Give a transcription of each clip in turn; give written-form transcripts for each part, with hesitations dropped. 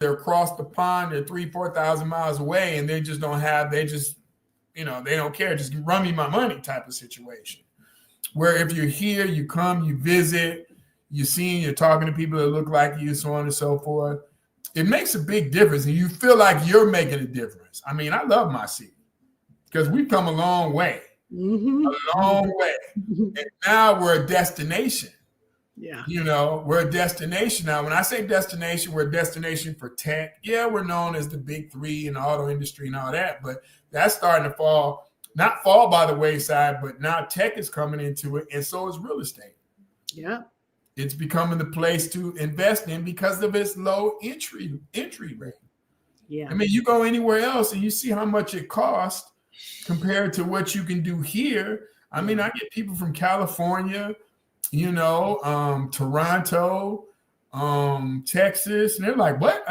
they're across the pond, they're 3,000-4,000 miles away, and they just don't have, they just, they don't care, just run me my money type of situation. Where if you're here, you come, you visit, you're talking to people that look like you, so on and so forth. It makes a big difference, and you feel like you're making a difference. I mean, I love my city because we've come a long way, a long way. And now we're a destination. Yeah. We're a destination now. When I say destination, we're a destination for tech. Yeah, we're known as the big three in the auto industry and all that, but that's starting to not fall by the wayside, but now tech is coming into it, and so is real estate. Yeah. It's becoming the place to invest in because of its low entry rate. Yeah. I mean, you go anywhere else and you see how much it costs compared to what you can do here. I mean, I get people from California, Toronto, Texas, and they're like, what?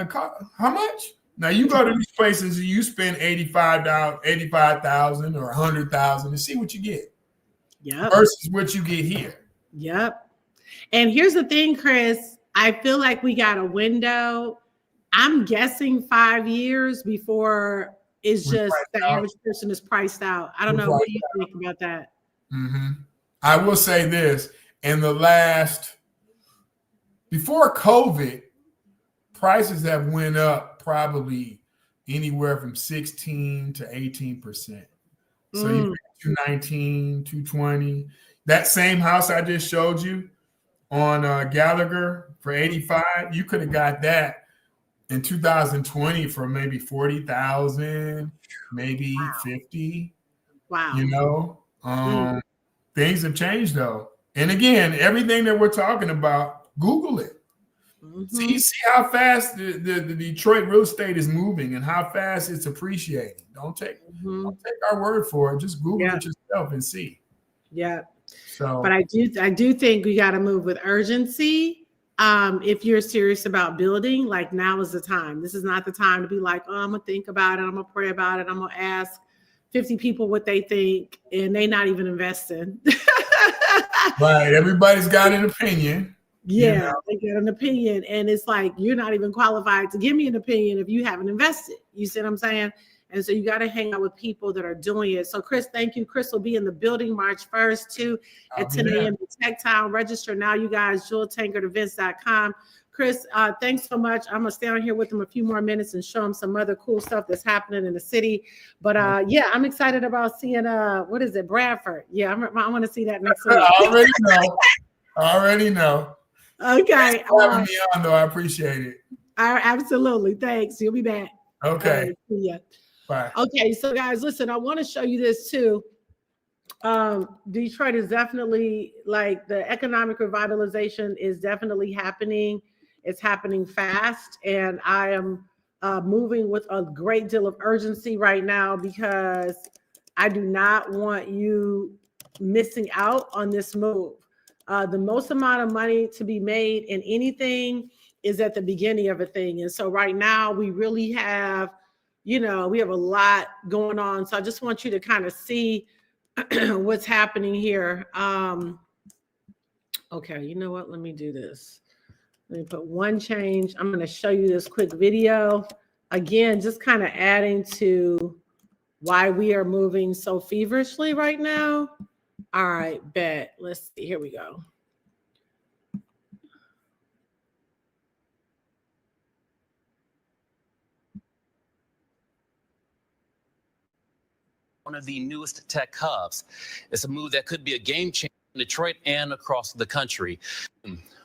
How much? Now you go to these places and you spend $85,000 or $100,000 to see what you get. Yep. Versus what you get here. Yep. And here's the thing, Chris, I feel like we got a window. I'm guessing 5 years before it's just the average person is priced out. I don't know. What do you think about that? Mm-hmm. I will say this. Before COVID, prices have went up probably anywhere from 16 to 18%. So you pay 219, 220. That same house I just showed you on Gallagher for 85, you could have got that in 2020 for maybe 40,000, maybe 50. Wow. Things have changed though. And again, everything that we're talking about, Google it. See how fast the Detroit real estate is moving and how fast it's appreciating. Don't take our word for it. Just Google it yourself and see. Yeah. So, but I do think we got to move with urgency. If you're serious about building, like now is the time. This is not the time to be like, oh, I'm gonna think about it. I'm gonna pray about it. I'm gonna ask 50 people what they think, and they not even investing. Right. Everybody's got an opinion. Yeah, they get an opinion, and it's like you're not even qualified to give me an opinion if you haven't invested. You see what I'm saying? And so you got to hang out with people that are doing it. So Chris, thank you. Chris will be in the building March 1st too at 10 a.m. in Tech Town. Register now, you guys, JewelTankerEvents.com. Chris, thanks so much. I'm going to stay on here with him a few more minutes and show him some other cool stuff that's happening in the city. But yeah, I'm excited about seeing, what is it, Bradford? Yeah, I want to see that next week. I already know. Okay. Thanks for having me on, though. I appreciate it. Absolutely. Thanks. You'll be back. Okay. See ya. Bye. Okay, so guys, listen, I want to show you this too. Detroit is definitely, like, the economic revitalization is definitely happening. It's happening fast, and I am moving with a great deal of urgency right now because I do not want you missing out on this move. The most amount of money to be made in anything is at the beginning of a thing. And so right now we really have, we have a lot going on. So I just want you to kind of see what's happening here. Okay, you know what? Let me do this. Let me put one change. I'm going to show you this quick video. Again, just kind of adding to why we are moving so feverishly right now. All right, bet. Let's see. Here we go. One of the newest tech hubs. It's a move that could be a game changer in Detroit and across the country.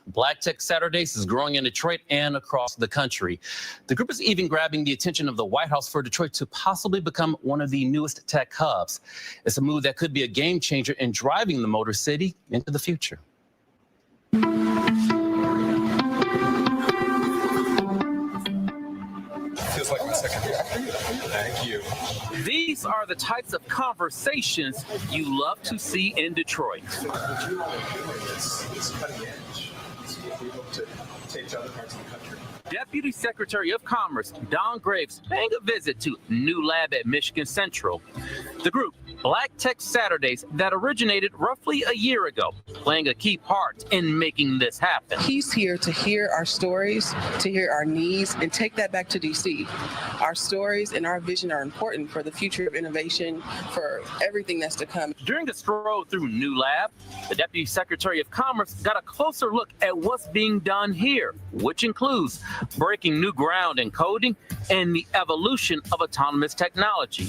Black Tech Saturdays is growing in Detroit and across the country. The group is even grabbing the attention of the White House for Detroit to possibly become one of the newest tech hubs. It's a move that could be a game changer in driving the Motor City into the future. Feels like my second year. Thank you. These are the types of conversations you love to see in Detroit. It's cutting edge. We hope to take to other parts of the country. Deputy Secretary of Commerce Don Graves paying a visit to new lab at Michigan Central. The group Black Tech Saturdays that originated roughly a year ago, playing a key part in making this happen. He's here to hear our stories, to hear our needs, and take that back to DC. Our stories and our vision are important for the future of innovation, for everything that's to come. During a stroll through New Lab, the Deputy Secretary of Commerce got a closer look at what's being done here, which includes breaking new ground in coding and the evolution of autonomous technology.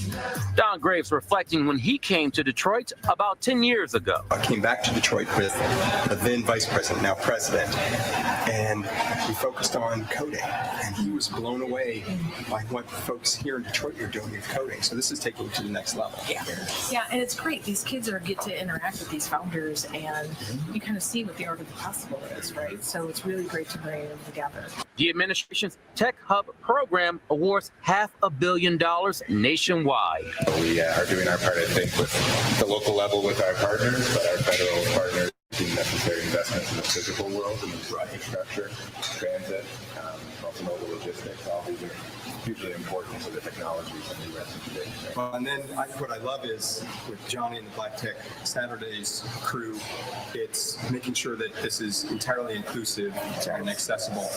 Don Graves reflecting when he came to Detroit about 10 years ago. I came back to Detroit with a then vice president, now president, and we focused on coding. And he was blown away by what folks here in Detroit are doing with coding. So this is taking it to the next level. Yeah, and it's great. These kids get to interact with these founders, and you kind of see what the art of the possible is, right? So it's really great to bring them together. The administration's Tech Hub program awards $500 million nationwide. We are doing our part, I think, with the local level with our partners, but our federal partners making necessary investments in the physical world and infrastructure, transit, also mobile logistics. All these are hugely important to the technologies and the rest of the day. Well, and then what I love is with Johnny and the Black Tech Saturdays crew, it's making sure that this is entirely inclusive and accessible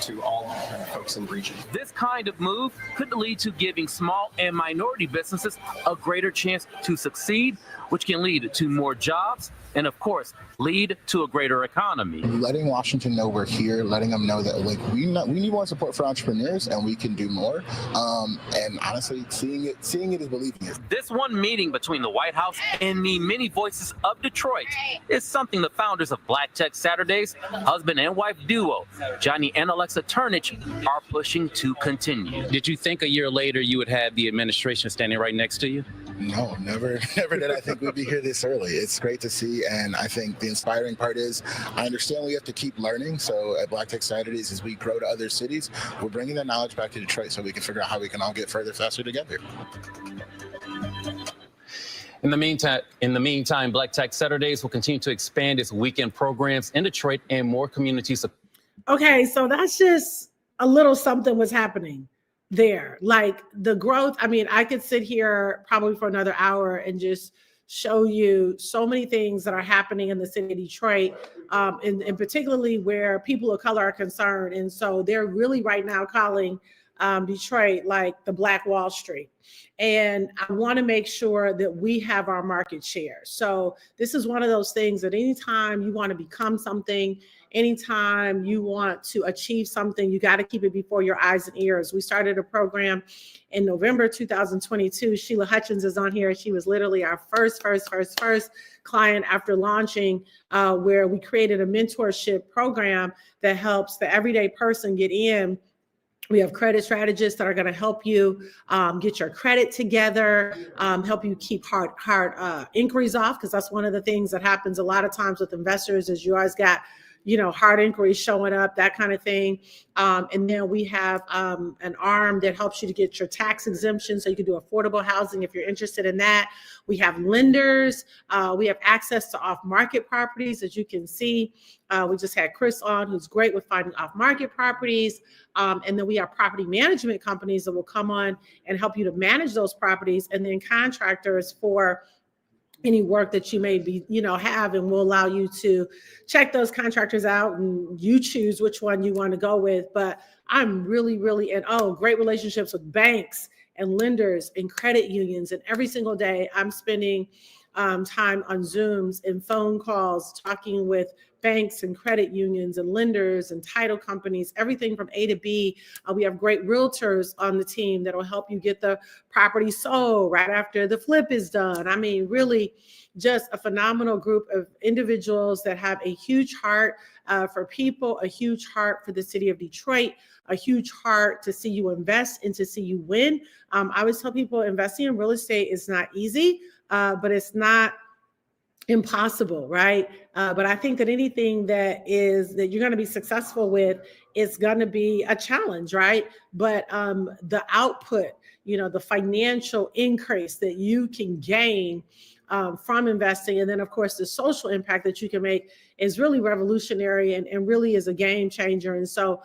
to all folks in the region. This kind of move could lead to giving small and minority businesses a greater chance to succeed, which can lead to more jobs and, of course, lead to a greater economy. Letting Washington know we're here, letting them know that we need more support for entrepreneurs and we can do more. And honestly, seeing it is believing it. This one meeting between the White House and the many voices of Detroit is something the founders of Black Tech Saturdays, husband and wife duo, Johnny and Alexa Turnage, are pushing to continue. Did you think a year later you would have the administration standing right next to you? No, never did I think we'd be here this early. It's great to see, and I think the inspiring part is I understand we have to keep learning. So at Black Tech Saturdays, as we grow to other cities, we're bringing that knowledge back to Detroit so we can figure out how we can all get further faster together. In the meantime, Black Tech Saturdays will continue to expand its weekend programs in Detroit and more communities. Okay, so that's just a little something was happening there. Like the growth, I mean, I could sit here probably for another hour and just show you so many things that are happening in the city of Detroit, and particularly where people of color are concerned. And so they're really right now calling Detroit like the Black Wall Street. And I want to make sure that we have our market share. So this is one of those things that anytime you want to become something, anytime you want to achieve something, you got to keep it before your eyes and ears. We started a program in November 2022. Sheila Hutchins is on here. She was literally our first client after launching, where we created a mentorship program that helps the everyday person get in. We have credit strategists that are going to help you get your credit together, help you keep hard inquiries off, because that's one of the things that happens a lot of times with investors is you always got, hard inquiries showing up, that kind of thing. And then we have an arm that helps you to get your tax exemption so you can do affordable housing if you're interested in that. We have lenders. We have access to off-market properties, as you can see. We just had Chris on, who's great with finding off-market properties. And then we have property management companies that will come on and help you to manage those properties, and then contractors for any work that you may be, have, and will allow you to check those contractors out and you choose which one you want to go with. But I'm really, great relationships with banks and lenders and credit unions. And every single day I'm spending time on Zooms and phone calls, talking with banks and credit unions and lenders and title companies, everything from A to B. We have great realtors on the team that will help you get the property sold right after the flip is done. I mean, really just a phenomenal group of individuals that have a huge heart for people, a huge heart for the city of Detroit, a huge heart to see you invest and to see you win. I always tell people investing in real estate is not easy, but it's not impossible, right? But I think that anything that you're going to be successful with is going to be a challenge, right? But the output, the financial increase that you can gain from investing, and then of course the social impact that you can make is really revolutionary and really is a game changer. And so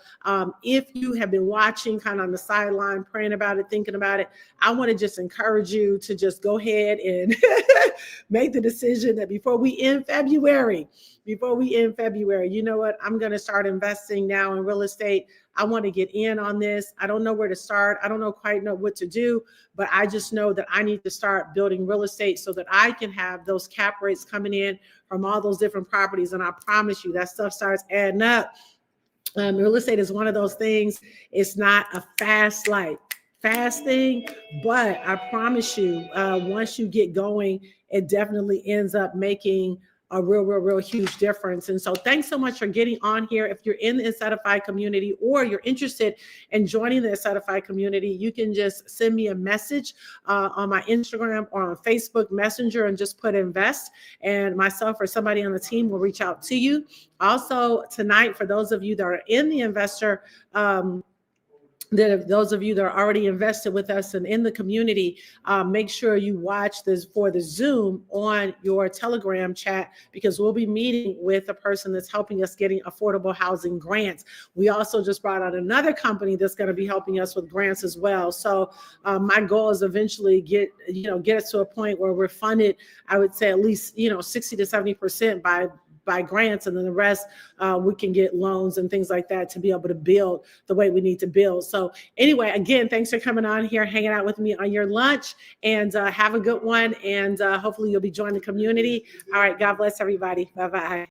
if you have been watching kind of on the sideline, praying about it, thinking about it, I want to just encourage you to just go ahead and make the decision that before we end February, you know what, I'm going to start investing now in real estate. I want to get in on this. I don't know where to start. I don't quite know what to do, but I just know that I need to start building real estate so that I can have those cap rates coming in from all those different properties. And I promise you that stuff starts adding up. Real estate is one of those things. It's not a fast thing, but I promise you, once you get going, it definitely ends up making a real huge difference. And so thanks so much for getting on here. If you're in the Insightified community or you're interested in joining the Insightified community, you can just send me a message on my Instagram or on Facebook Messenger and just put invest, and myself or somebody on the team will reach out to you. Also tonight, for those of you that are in the investor, those of you that are already invested with us and in the community, make sure you watch this for the Zoom on your Telegram chat, because we'll be meeting with a person that's helping us getting affordable housing grants. We also just brought out another company that's going to be helping us with grants as well. So my goal is eventually get us to a point where we're funded, I would say at least 60 to 70% by grants, and then the rest we can get loans and things like that to be able to build the way we need to build. So anyway, again, thanks for coming on here, hanging out with me on your lunch, and have a good one, and hopefully you'll be joining the community. All right, God bless everybody. Bye-bye.